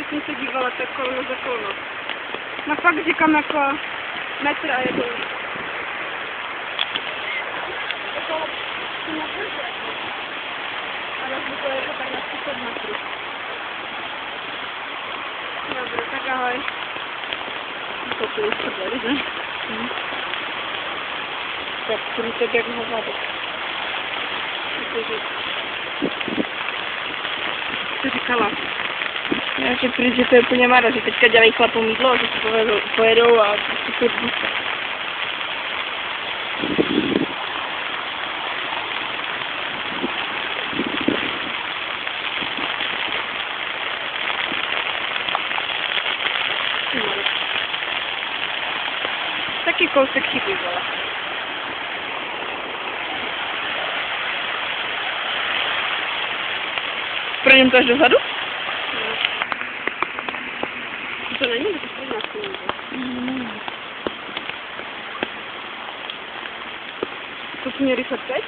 teď jsem se dívala tak kolno za kolno. No fakt říkám jako metr a je to... Ale to je to tak na 30 metrů. Dobře, tak ahoj. To tu už to bude, ne? Tak průtek jak hovado. Co říkala? Já že prý, že to je úplně mára, že teďka dělají chlapům jídlo, že se pojedou a prostě půjdu. Taky kousek chybí, vole. Projdem to až dozadu? No. To není, to je 14 minut. To jsi mě rychle teď?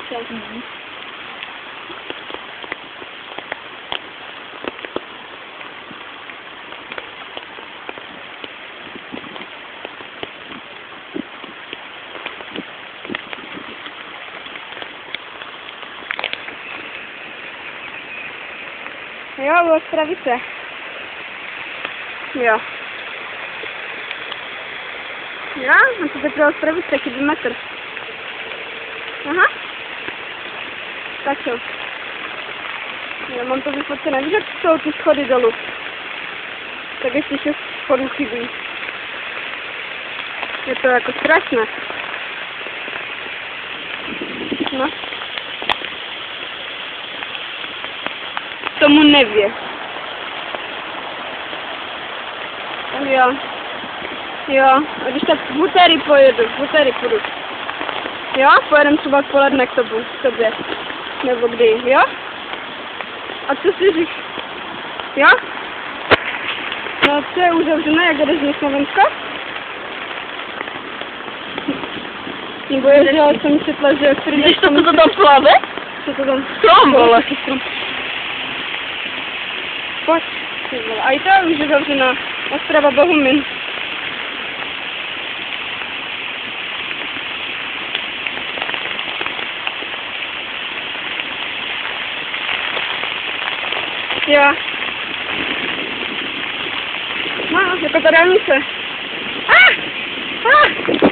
Jo, bylo Ostravice. Jo. Jo, no to teprve Ostravice, chybí metr. Aha. Tak jo. Já mám to vyfocené, víš, jak jsou ty schody dolů. Tak ještě 6 schodů chybí. Je to jako strašné. No. Tomu nevěř. Jo. Jo, a když tak v úterý pojedu, půjdu. Jo, pojedem třeba odpoledne k tobě. Nebo kdy, jo? A co si říkáš? Jo? No co je uzavřené, jak jdeš na Slovensko? Nebo je, že jsem četla, že... Vidíš to, co to tam plave? Co to tam? Strom, vole. Pojď, ty vole. A i to je už uzavřená. Ostrava Bohumín. Jo. No, jako ta dálnice. Ah! Ah!